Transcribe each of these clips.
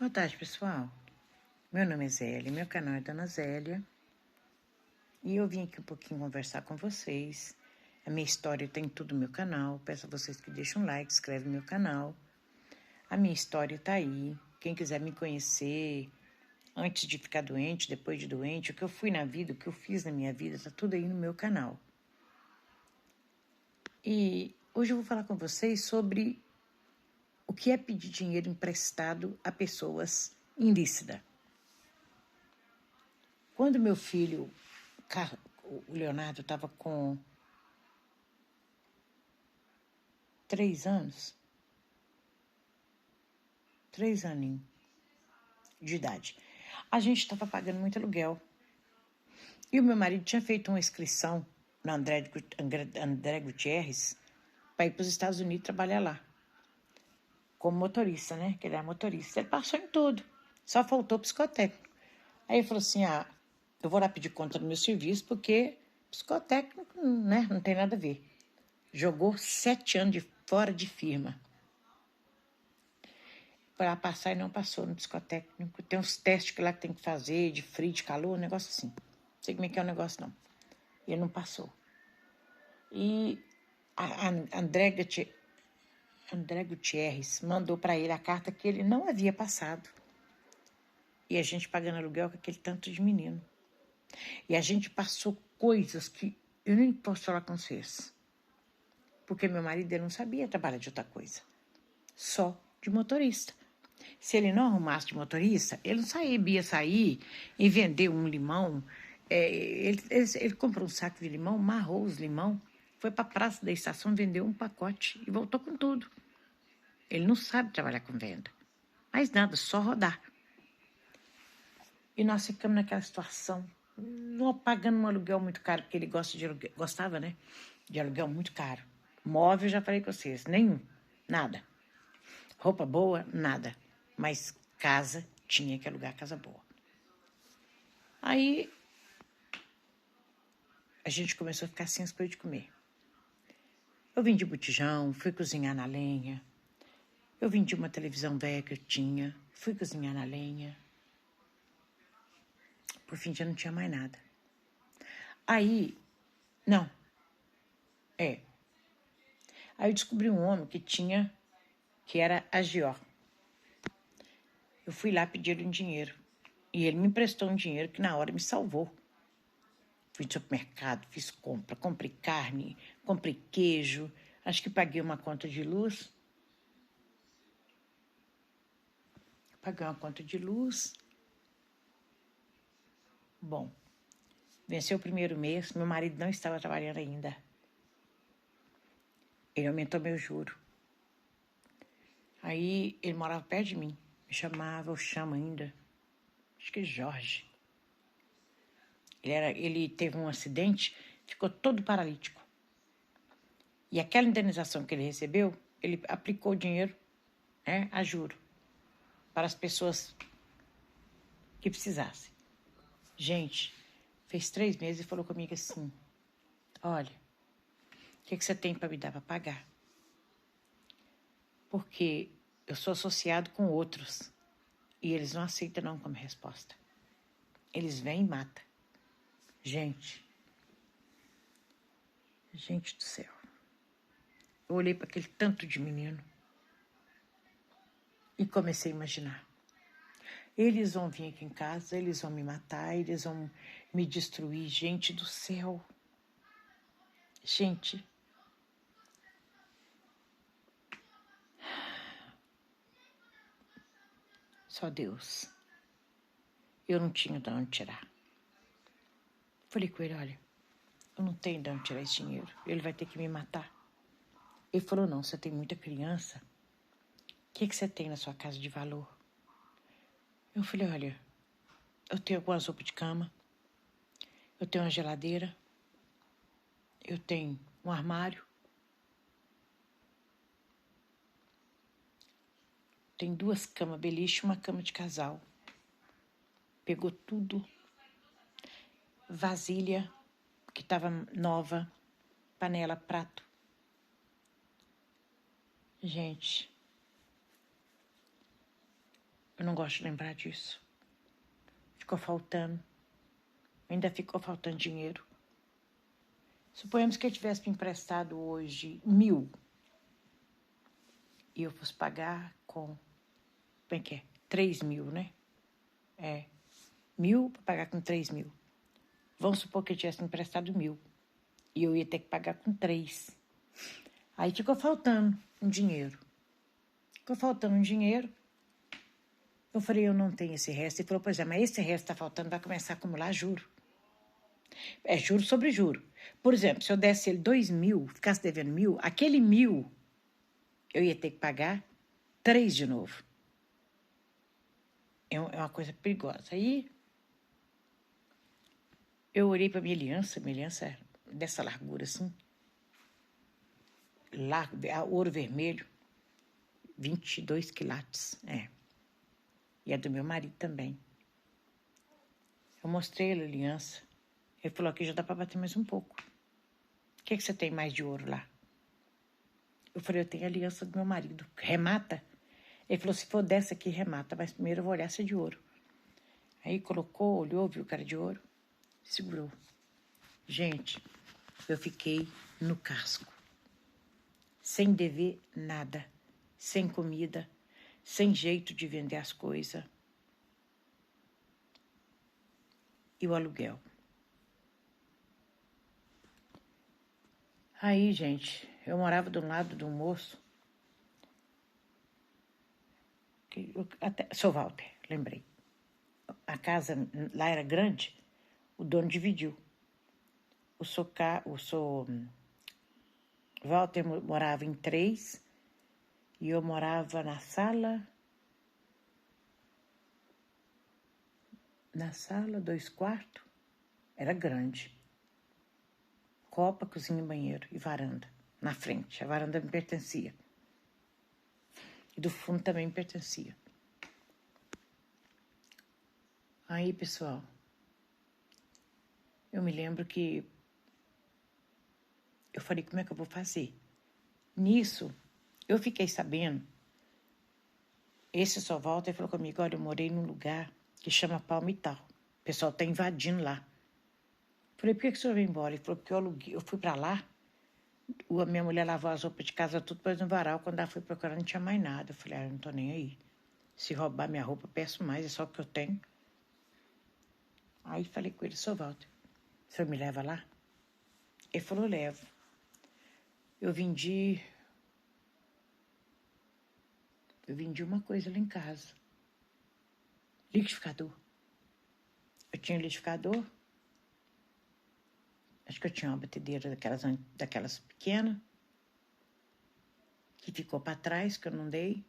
Boa tarde, pessoal. Meu nome é Zélia, meu canal é Dona Zélia. E eu vim aqui um pouquinho conversar com vocês. A minha história tem tudo no meu canal. Peço a vocês que deixem um like, inscrevem no meu canal. A minha história tá aí. Quem quiser me conhecer, antes de ficar doente, depois de doente, o que eu fui na vida, o que eu fiz na minha vida, tá tudo aí no meu canal. E hoje eu vou falar com vocês sobre o que é pedir dinheiro emprestado a pessoas ilícitas. Quando meu filho, o Leonardo, estava com 3 anos, 3 aninhos de idade, a gente estava pagando muito aluguel. E o meu marido tinha feito uma inscrição na André Gutierrez para ir para os Estados Unidos trabalhar lá. Como motorista, né? Que ele era motorista. Ele passou em tudo. Só faltou psicotécnico. Aí ele falou assim, eu vou lá pedir conta do meu serviço, porque psicotécnico, né? Não tem nada a ver. Jogou 7 anos de fora de firma. Para passar e não passou no psicotécnico. Tem uns testes que lá tem que fazer, de frio, de calor, um negócio assim. Não sei como é que é o negócio, não. E ele não passou. E a André Gutierrez mandou para ele a carta que ele não havia passado. E a gente pagando aluguel com aquele tanto de menino. E a gente passou coisas que eu nem posso falar com vocês. Porque meu marido ele não sabia trabalhar de outra coisa. Só de motorista. Se ele não arrumasse de motorista, ele não sabia sair e vender um limão. Ele comprou um saco de limão, amarrou os limão, foi para a praça da estação, vendeu um pacote e voltou com tudo. Ele não sabe trabalhar com venda. Mas nada, só rodar. E nós ficamos naquela situação, não pagando um aluguel muito caro, porque ele gostava, né? De aluguel muito caro. Móvel, já falei com vocês, nenhum, nada. Roupa boa, nada. Mas casa, tinha que alugar casa boa. Aí, a gente começou a ficar sem as coisas de comer. Eu vendi botijão, fui cozinhar na lenha. Eu vendi uma televisão velha que eu tinha, fui cozinhar na lenha. Por fim, já não tinha mais nada. Aí, não, Aí eu descobri um homem que era agiota. Eu fui lá pedir um dinheiro. E ele me emprestou um dinheiro que na hora me salvou. Fui no supermercado, fiz compra, comprei carne, comprei queijo, acho que paguei uma conta de luz. Paguei uma conta de luz. Bom, venceu o primeiro mês, meu marido não estava trabalhando ainda. Ele aumentou meu juro. Aí ele morava perto de mim, me chamava, eu chamo ainda, acho que Jorge. Ele teve um acidente, ficou todo paralítico. E aquela indenização que ele recebeu, ele aplicou o dinheiro, né, a juro, para as pessoas que precisassem. Gente, fez 3 meses e falou comigo assim, olha, o que você tem para me dar para pagar? Porque eu sou associado com outros e eles não aceitam não como resposta. Eles vêm e matam. Gente do céu. Eu olhei para aquele tanto de menino e comecei a imaginar. Eles vão vir aqui em casa, eles vão me matar, eles vão me destruir. Gente do céu. Gente. Só Deus. Eu não tinha de onde tirar. Falei com ele, olha, eu não tenho de onde tirar esse dinheiro. Ele vai ter que me matar. Ele falou, não, você tem muita criança. O que você tem na sua casa de valor? Eu falei, olha, eu tenho algumas roupas de cama, eu tenho uma geladeira, eu tenho um armário, tem 2 camas beliche e uma cama de casal. Pegou tudo, vasilha, que estava nova, panela, prato. Gente, Eu não gosto de lembrar disso. Ficou faltando. Ainda ficou faltando dinheiro. Suponhamos que eu tivesse me emprestado hoje 1.000 e eu fosse pagar com, como é que é? 3.000, né? 1.000 para pagar com 3.000. Vamos supor que eu tivesse me emprestado 1.000 e eu ia ter que pagar com 3. Aí ficou faltando um dinheiro. Ficou faltando um dinheiro. Eu falei, eu não tenho esse resto. Ele falou, pois é, mas esse resto está faltando, vai começar a acumular juro. É juro sobre juro. Por exemplo, se eu desse ele 2.000, ficasse devendo 1.000, aquele 1.000 eu ia ter que pagar 3 de novo. É uma coisa perigosa. Aí eu olhei para minha aliança é dessa largura assim, ouro vermelho, 22 quilates, E é do meu marido também. Eu mostrei ele a aliança. Ele falou, aqui já dá para bater mais um pouco. O que você tem mais de ouro lá? Eu falei, eu tenho a aliança do meu marido. Remata? Ele falou, se for dessa aqui, remata. Mas primeiro eu vou olhar se é de ouro. Aí colocou, olhou, viu que era de ouro. Segurou. Gente, eu fiquei no casco. Sem dever nada. Sem comida. Sem jeito de vender as coisas. E o aluguel. Aí, gente, eu morava do lado de um moço. Seu Walter, lembrei. A casa lá era grande, o dono dividiu. O Walter morava em 3 e eu morava na sala. Na sala, 2 quartos. Era grande. Copa, cozinha, banheiro e varanda. Na frente. A varanda me pertencia. E do fundo também me pertencia. Aí, pessoal, eu me lembro que eu falei, como é que eu vou fazer? Nisso, eu fiquei sabendo, esse só Walter falou comigo, olha, eu morei num lugar que chama Palmital. O pessoal tá invadindo lá. Falei, por que o senhor veio embora? Ele falou, porque eu fui pra lá, a minha mulher lavou as roupas de casa, tudo pôs no varal, quando ela foi procurar não tinha mais nada. Eu falei, eu não tô nem aí. Se roubar minha roupa, peço mais, é só o que eu tenho. Aí falei com ele, seu Walter, o senhor me leva lá? Ele falou, levo. Eu vendi uma coisa lá em casa. Liquidificador. Eu tinha um liquidificador. Acho que eu tinha uma batedeira daquelas pequenas. Que ficou para trás, que eu não dei.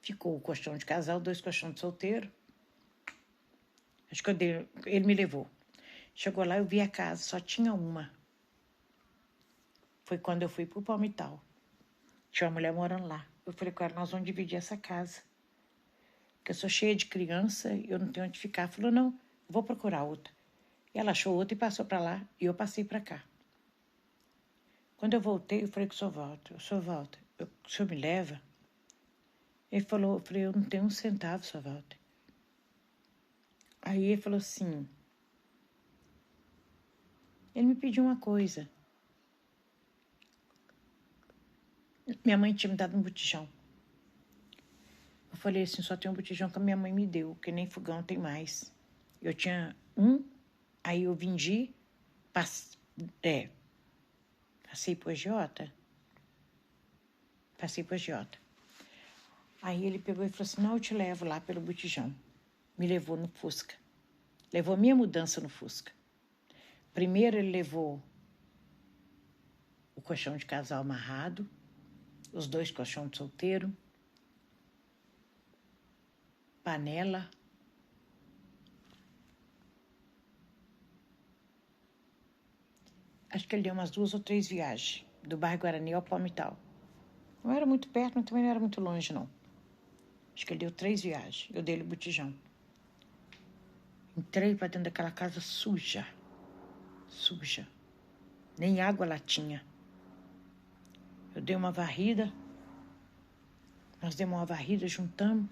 Ficou o colchão de casal, 2 colchões de solteiro. Acho que ele me levou. Chegou lá, eu vi a casa, só tinha uma. Foi quando eu fui pro Palmital. Tinha uma mulher morando lá. Eu falei com ela, nós vamos dividir essa casa. Porque eu sou cheia de criança e eu não tenho onde ficar. Ela falou, não, vou procurar outra. E ela achou outra e passou para lá e eu passei para cá. Quando eu voltei, eu falei com o senhor Walter, o senhor me leva? Ele falou, eu falei, eu não tenho um centavo, senhor Walter. Aí ele falou assim, ele me pediu uma coisa. Minha mãe tinha me dado um botijão. Eu falei assim, só tem um botijão que a minha mãe me deu, que nem fogão tem mais. Eu tinha um, aí eu vendi, passei pro agiota. Passei pro agiota. Aí ele pegou e falou assim, não, eu te levo lá pelo botijão. Me levou no Fusca. Levou minha mudança no Fusca. Primeiro ele levou o colchão de casal amarrado, os 2 colchões de solteiro, panela, acho que ele deu umas 2 ou 3 viagens, do bairro Guarani ao Palmital. Não era muito perto, mas também não era muito longe, não. Acho que ele deu 3 viagens, eu dei-lhe o botijão. Entrei pra dentro daquela casa suja. Nem água lá tinha. Eu dei uma varrida. Nós demos uma varrida, juntamos.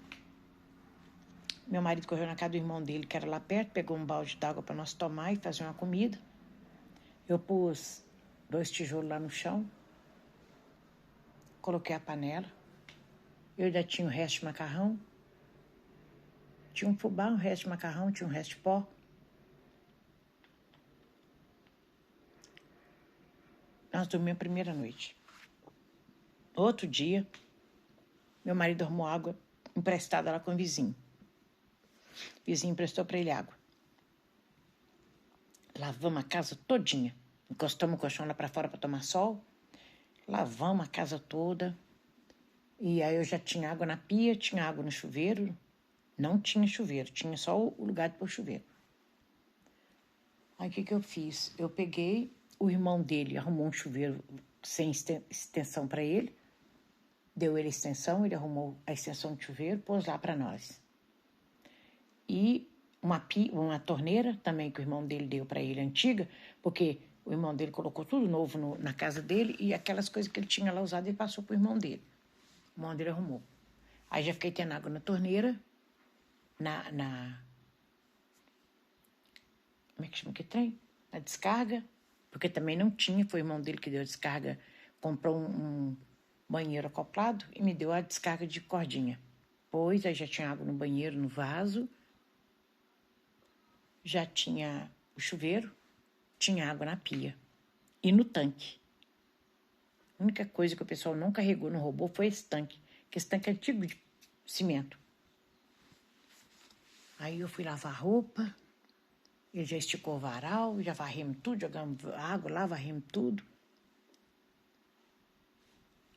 Meu marido correu na casa do irmão dele, que era lá perto, pegou um balde d'água para nós tomar e fazer uma comida. Eu pus 2 tijolos lá no chão, coloquei a panela. Eu ainda tinha o resto de macarrão. Tinha um fubá, um resto de macarrão, tinha um resto de pó. Nós dormimos a primeira noite. Outro dia, meu marido arrumou água emprestada lá com o vizinho. O vizinho emprestou para ele água. Lavamos a casa todinha. Encostamos o colchão lá para fora para tomar sol. Lavamos a casa toda. E aí eu já tinha água na pia, tinha água no chuveiro. Não tinha chuveiro, tinha só o lugar de pôr chuveiro. Aí o que eu fiz? Eu peguei, o irmão dele arrumou um chuveiro sem extensão para ele. Deu ele a extensão, ele arrumou a extensão de chuveiro, pôs lá para nós. E uma torneira também que o irmão dele deu para ele, antiga, porque o irmão dele colocou tudo novo na casa dele e aquelas coisas que ele tinha lá usado ele passou pro irmão dele. O irmão dele arrumou. Aí já fiquei tendo água na torneira, como é que chama que trem? Na descarga, porque também não tinha, foi o irmão dele que deu a descarga, comprou um banheiro acoplado e me deu a descarga de cordinha. Pois aí já tinha água no banheiro, no vaso, já tinha o chuveiro, tinha água na pia e no tanque. A única coisa que o pessoal não carregou, não roubou, foi esse tanque, que esse tanque é antigo de cimento. Aí eu fui lavar roupa, ele já esticou o varal, já varremos tudo, jogamos água lá, varremos tudo.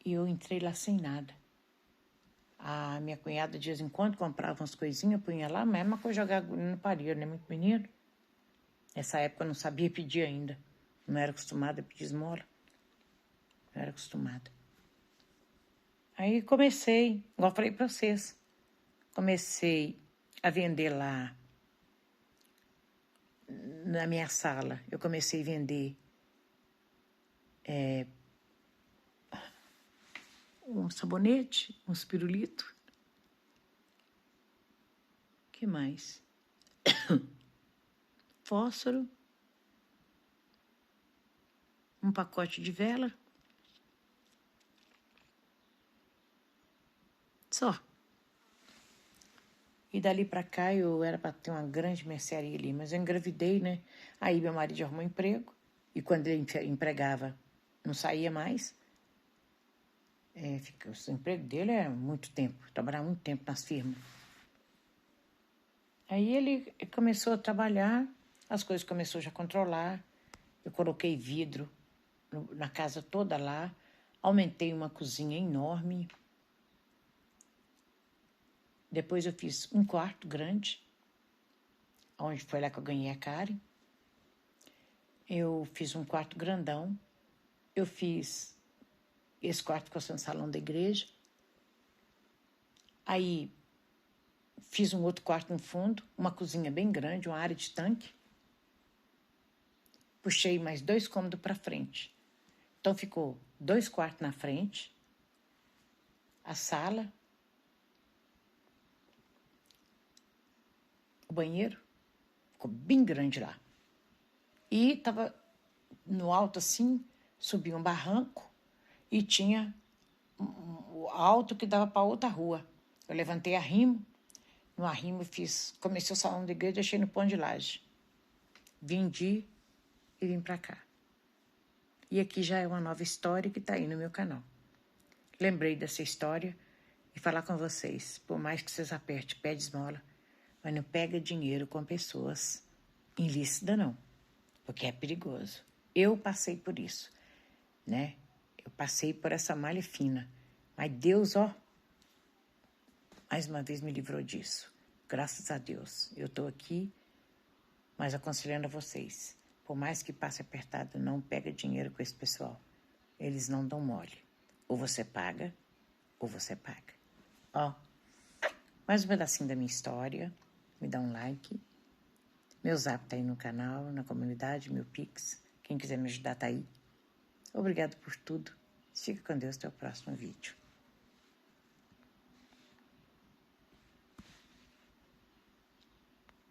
E eu entrei lá sem nada. A minha cunhada, de vez em quando, comprava umas coisinhas, punha lá, mas é uma coisa jogar no parede, né? Muito menino. Nessa época eu não sabia pedir ainda. Não era acostumada a pedir esmola. Não era acostumada. Aí comecei, igual eu falei pra vocês, comecei a vender lá na minha sala. Eu comecei a vender um sabonete, um pirulito. O que mais? Fósforo. Um pacote de vela. Só. E dali pra cá eu era pra ter uma grande mercearia ali, mas eu engravidei, né? Aí meu marido arrumou um emprego, e quando ele empregava, não saía mais. O emprego dele é muito tempo, trabalhar muito tempo nas firmas. Aí ele começou a trabalhar, as coisas começou já a controlar. Eu coloquei vidro na casa toda lá, aumentei uma cozinha enorme. Depois eu fiz um quarto grande, onde foi lá que eu ganhei a Karen. Eu fiz um quarto grandão. Eu fiz esse quarto ficou sendo salão da igreja. Aí fiz um outro quarto no fundo, uma cozinha bem grande, uma área de tanque. Puxei mais 2 cômodos para frente. Então ficou 2 quartos na frente, a sala, o banheiro, ficou bem grande lá. E tava no alto assim, subia um barranco e tinha o alto que dava para outra rua. Eu levantei arrimo, no arrimo comecei o salão da igreja, deixei no ponto de laje. Vendi e vim para cá. E aqui já é uma nova história que está aí no meu canal. Lembrei dessa história e falar com vocês. Por mais que vocês apertem, pede esmola, mas não pega dinheiro com pessoas ilícitas, não. Porque é perigoso. Eu passei por isso, né? Eu passei por essa malha fina. Mas Deus, ó, mais uma vez me livrou disso. Graças a Deus. Eu estou aqui, mas aconselhando a vocês. Por mais que passe apertado, não pega dinheiro com esse pessoal. Eles não dão mole. Ou você paga, ou você paga. Ó, mais um pedacinho da minha história. Me dá um like. Meu zap tá aí no canal, na comunidade, meu Pix. Quem quiser me ajudar tá aí. Obrigado por tudo. Fica com Deus, até o próximo vídeo.